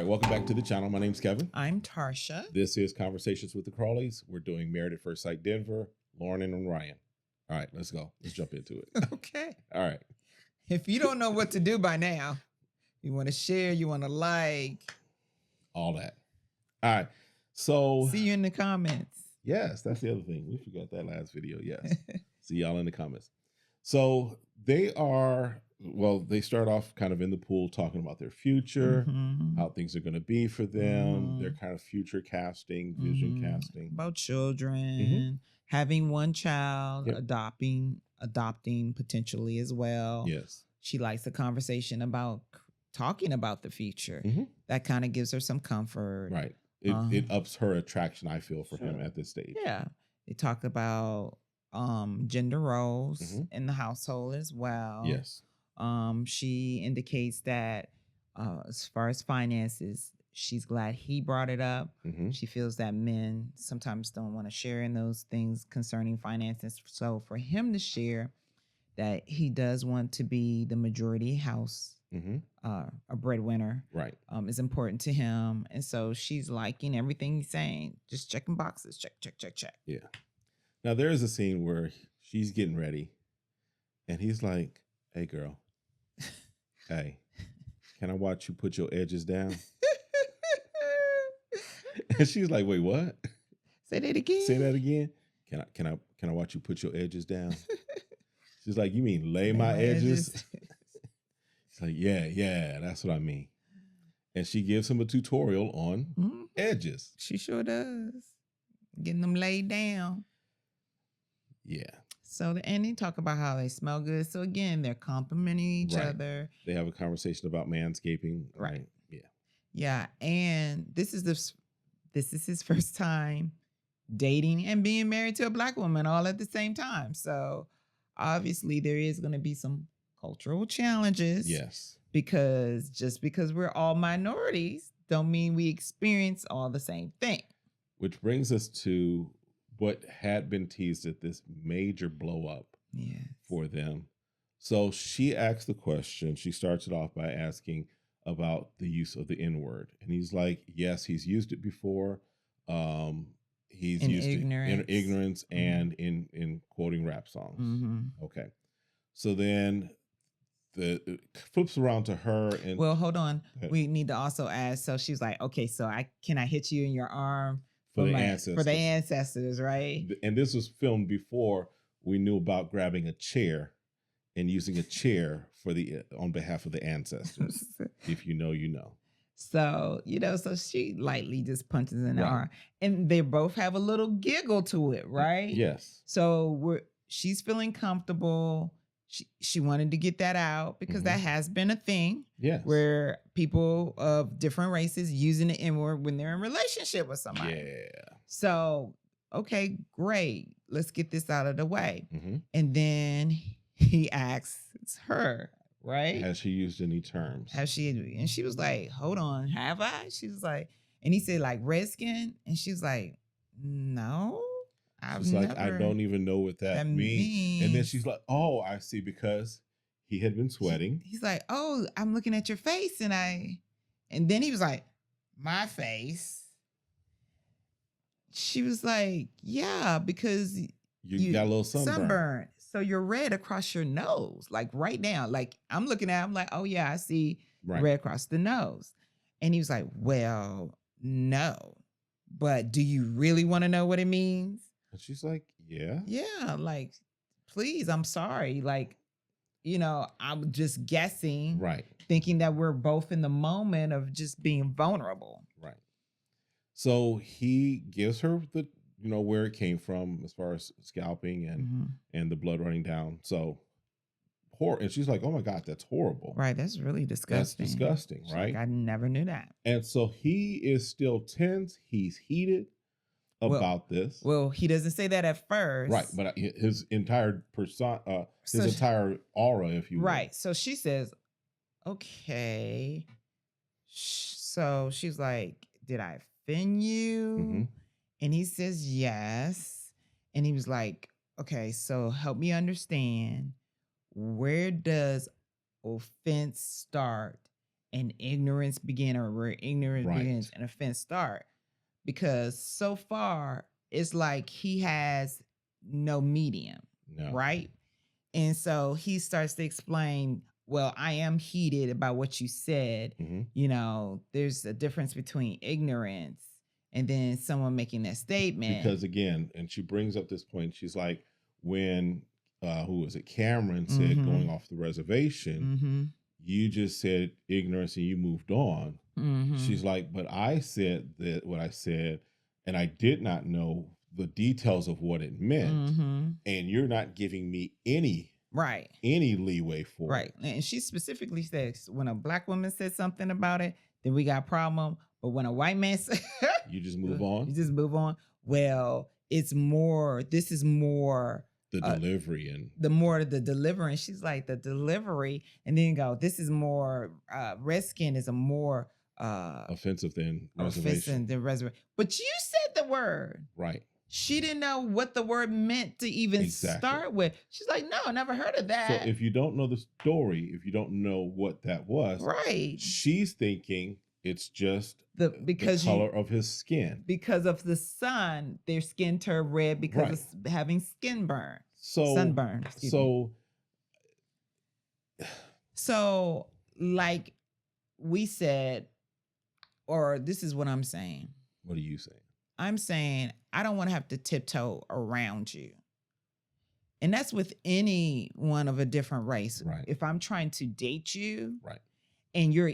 right, welcome back to the channel. My name's Kevin. I'm Tarsha. This is Conversations with the Crawleys. We're doing Married at First Sight Denver, Lauren and Orion. All right, let's go. Let's jump into it. Okay. All right. If you don't know what to do by now, you want to share, you want to like. All that. All right. So see you in the comments. Yes, that's the other thing. We forgot that last video. Yes. See y'all in the comments. So they start off kind of in the pool talking about their future, how things are going to be for them. They're kind of future casting, vision casting. About children, having one child, adopting potentially as well. Yes. She likes the conversation about talking about the future. That kind of gives her some comfort. Right. It ups her attraction, I feel, for him at this stage. Yeah. They talk about gender roles in the household as well. Yes. She indicates that as far as finances, she's glad he brought it up. She feels that men sometimes don't want to share in those things concerning finances. So for him to share that he does want to be the majority house, a breadwinner, right, is important to him. And so she's liking everything he's saying, just checking boxes, check, check, check, check. Yeah. Now there is a scene where she's getting ready and he's like, hey girl, hey, can I watch you put your edges down? And she's like, wait, what? Say that again. Say that again. Can I watch you put your edges down? She's like, you mean lay my edges? It's like, yeah, that's what I mean. And she gives him a tutorial on edges. She sure does. Getting them laid down. Yeah. So, and they talk about how they smell good. So again, they're complimenting each other. They have a conversation about manscaping. Right. Yeah. Yeah. And this is his first time dating and being married to a Black woman all at the same time. So obviously there is going to be some cultural challenges. Yes. Because just because we're all minorities don't mean we experience all the same thing. Which brings us to what had been teased at this major blow up for them. So she asks the question. She starts it off by asking about the use of the N-word. And he's like, yes, he's used it before. He's used it in ignorance and in quoting rap songs. Okay. So then it flips around to her and well, hold on. We need to also ask. So she's like, okay, so can I hit you in your arm for the ancestors? For the ancestors, right? And this was filmed before we knew about grabbing a chair and using a chair on behalf of the ancestors. If you know, you know. So, so she lightly just punches in the arm. And they both have a little giggle to it, right? Yes. So she's feeling comfortable. She wanted to get that out because that has been a thing. Yes. Where people of different races using the N-word when they're in a relationship with somebody. Yeah. So, okay, great. Let's get this out of the way. And then he asks her, right? Has she used any terms? And she was like, hold on, have I? She was like, and he said like redskin. And she was like, no. She's like, I don't even know what that means. And then she's like, oh, I see, because he had been sweating. He's like, oh, I'm looking at your face. And then he was like, my face? She was like, yeah, because you got a little sunburn. So you're red across your nose, like right now. Like I'm looking at him like, oh yeah, I see red across the nose. And he was like, well, no, but do you really want to know what it means? And she's like, yeah. Yeah, like, please, I'm sorry. Like, I'm just guessing. Right. Thinking that we're both in the moment of just being vulnerable. Right. So he gives her the, where it came from as far as scalping and the blood running down. So, and she's like, oh my God, that's horrible. Right. That's really disgusting. That's disgusting, right? Like, I never knew that. And so he is still tense. He's heated about this. Well, he doesn't say that at first. Right. But his entire entire aura, if you will. Right. So she says, okay. So she's like, did I offend you? And he says, yes. And he was like, okay, so help me understand, where does offense start and ignorance begin, or where ignorance Right. begins and offense start. Because so far it's like he has no medium, No. right? And so he starts to explain, well, I am heated about what you said. You know, there's a difference between ignorance and then someone making that statement. Because again, and she brings up this point, she's like, when who was it? Cameron said going off the reservation, you just said ignorance and you moved on. She's like, but I said that what I said, and I did not know the details of what it meant, and you're not giving me any leeway for it. And she specifically says, when a black woman says something about it, then we got a problem. But when a white man says, you just move on. You just move on. Well, it's more. This is more the delivery and the delivery. She's like, the delivery, and then you go, this is more. Redskin is a more offensive than reservation. But you said the word right. She didn't know what the word meant to even start with. She's like, no, never heard of that. So if you don't know the story, if you don't know what that was, right? She's thinking it's just the color of his skin. Because of the sun, their skin turned red because of having sunburn. So like we said, or this is what I'm saying. What are you saying? I'm saying I don't want to have to tiptoe around you. And that's with anyone of a different race. Right. If I'm trying to date you, right, and you're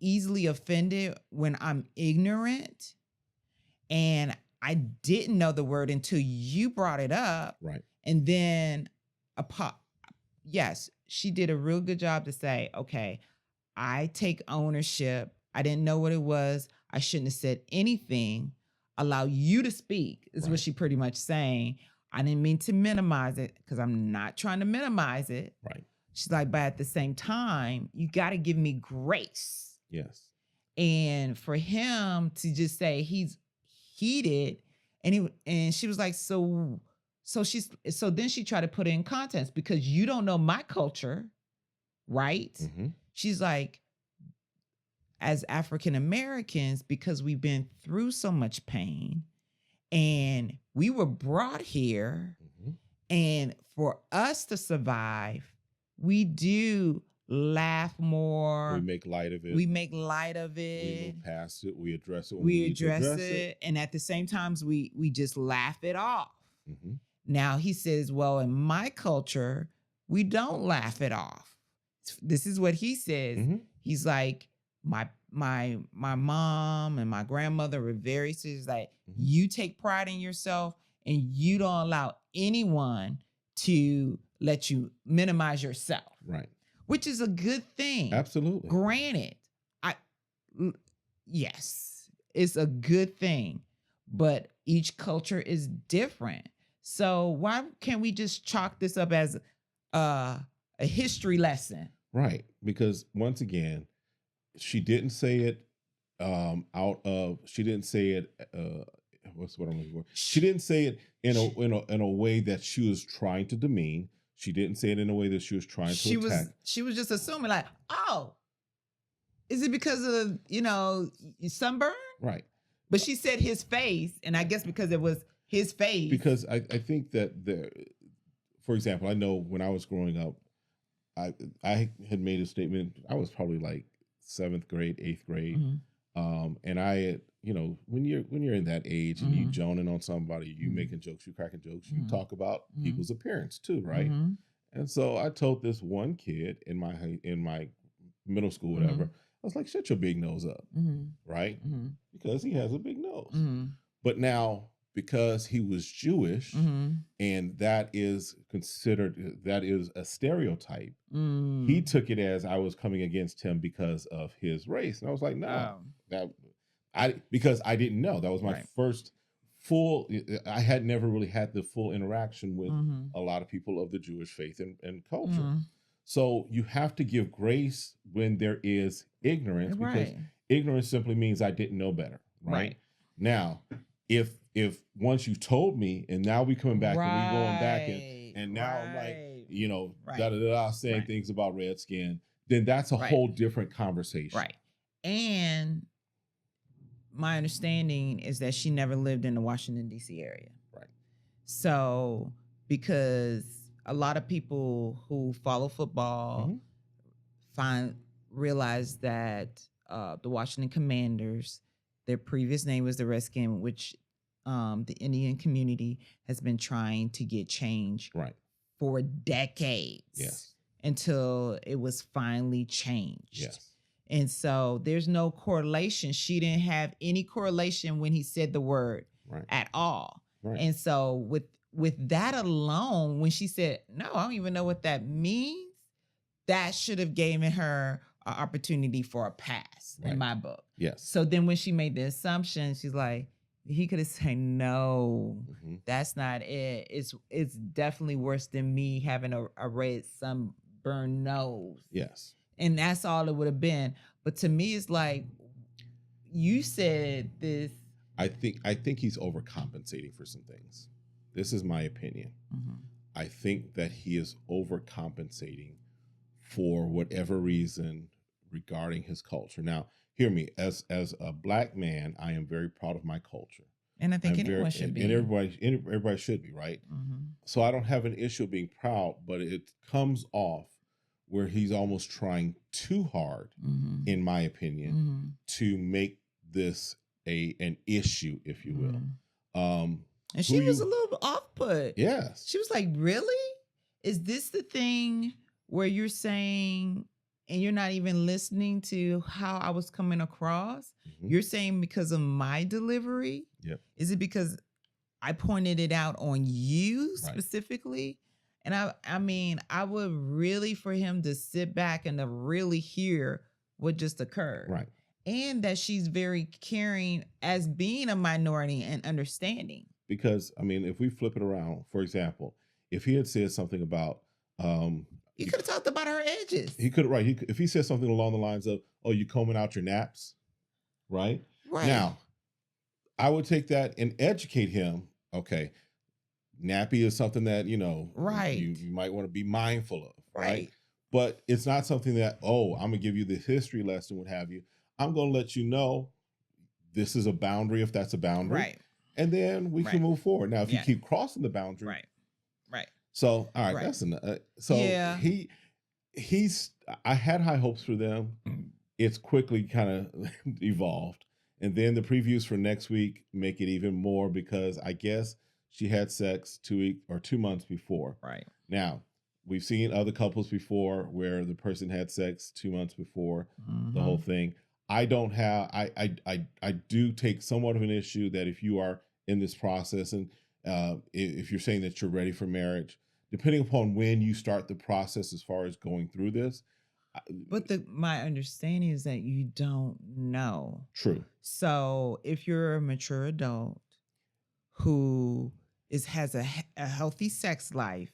easily offended when I'm ignorant and I didn't know the word until you brought it up. Right. And then yes, she did a real good job to say, okay, I take ownership. I didn't know what it was. I shouldn't have said anything. Allow you to speak is what she pretty much saying. I didn't mean to minimize it because I'm not trying to minimize it. Right. She's like, but at the same time, you got to give me grace. Yes. And for him to just say he's heated, and she was like, so then she tried to put it in context because you don't know my culture, right? She's like, as African Americans, because we've been through so much pain and we were brought here, and for us to survive, we do laugh more. We make light of it. We move past it. We address it. We address it. And at the same time, we just laugh it off. Now he says, well, in my culture, we don't laugh it off. This is what he says. He's like, my mom and my grandmother were very serious. Like, you take pride in yourself and you don't allow anyone to let you minimize yourself. Right. Which is a good thing. Absolutely. Granted, yes, it's a good thing, but each culture is different. So why can't we just chalk this up as a history lesson? Right. Because once again, she didn't say it she didn't say it what's what I'm looking for. She didn't say it in a way that she was trying to demean. She didn't say it in a way that she was trying to attack. She was just assuming like, oh, is it because of, sunburn? Right. But she said his face, and I guess because it was his face. Because I think that for example, I know when I was growing up, I had made a statement. I was probably like 7th grade, 8th grade. And I had, when you're in that age and you joning on somebody, you making jokes, you cracking jokes, you talk about people's appearance too, right? And so I told this one kid in my middle school, whatever, I was like, shut your big nose up, right? Because he has a big nose. But now, because he was Jewish, and that is a stereotype, he took it as I was coming against him because of his race. And I was like, no, because I didn't know. That was my first I had never really had the full interaction with a lot of people of the Jewish faith and culture. So you have to give grace when there is ignorance, because ignorance simply means I didn't know better. Right. Now, if once you told me and now we coming back and we going back and now I'm like, saying things about redskin, then that's a whole different conversation. Right. And my understanding is that she never lived in the Washington, D.C. area. Right. So, because a lot of people who follow football realize that the Washington Commanders, their previous name was the Redskins, which the Indian community has been trying to get changed for decades. Yes. Until it was finally changed. Yes. And so there's no correlation. She didn't have any correlation when he said the word at all. Right. And so with that alone, when she said, no, I don't even know what that means, that should have given her an opportunity for a pass in my book. Yes. So then when she made the assumption, she's like, he could have said, no, that's not it. It's definitely worse than me having a red sunburned nose. Yes. And that's all it would have been. But to me, it's like, you said this. I think he's overcompensating for some things. This is my opinion. I think that he is overcompensating for whatever reason regarding his culture. Now, hear me, as a Black man, I am very proud of my culture. And I think anyone should be. And everybody should be, right? So I don't have an issue of being proud, but it comes off where he's almost trying too hard, in my opinion, to make this an issue, if you will. And she was a little off put. Yes. She was like, really? Is this the thing where you're saying, and you're not even listening to how I was coming across? You're saying because of my delivery? Yep. Is it because I pointed it out on you specifically? And I mean, I would really for him to sit back and to really hear what just occurred. Right. And that she's very caring as being a minority and understanding. Because, I mean, if we flip it around, for example, if he had said something about... he could have talked about her edges. He could, right. If he said something along the lines of, oh, you combing out your naps, right? Right. Now, I would take that and educate him. Okay, nappy is something that, you might want to be mindful of, right? But it's not something that, oh, I'm going to give you this history lesson, what have you. I'm going to let you know this is a boundary, if that's a boundary. Right. And then we can move forward. Now, if you keep crossing the boundary. Right. So, all right, that's enough. He's, I had high hopes for them. It's quickly kind of evolved. And then the previews for next week make it even more because I guess she had sex 2 months before. Right. Now, we've seen other couples before where the person had sex 2 months before the whole thing. I don't have, I do take somewhat of an issue that if you are in this process and if you're saying that you're ready for marriage, depending upon when you start the process as far as going through this. But my understanding is that you don't know. True. So if you're a mature adult who has a healthy sex life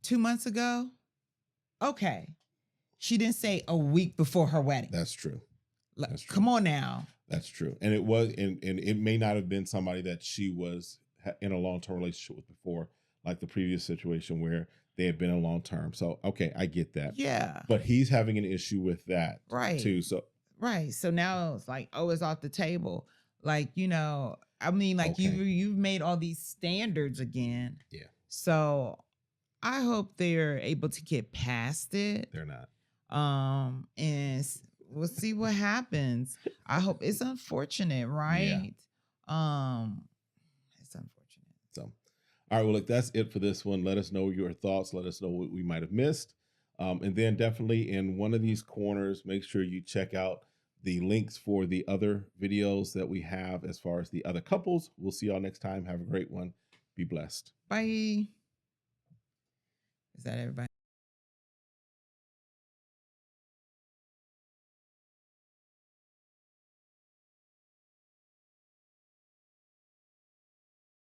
2 months ago, okay. She didn't say a week before her wedding. That's true. That's true. Come on now. That's true. And it was, and it may not have been somebody that she was in a long-term relationship with before, like the previous situation where they had been a long term. So, okay, I get that. Yeah. But he's having an issue with that too. So So now it's like, oh, it's off the table. Like, I mean, like you've made all these standards again. Yeah. So I hope they're able to get past it. They're not. And we'll see what happens. I hope it's unfortunate, right? Yeah. It's unfortunate. So, all right, well, look, that's it for this one. Let us know your thoughts. Let us know what we might have missed. And then definitely in one of these corners, make sure you check out the links for the other videos that we have as far as the other couples. We'll see y'all next time. Have a great one. Be blessed. Bye. Is that everybody?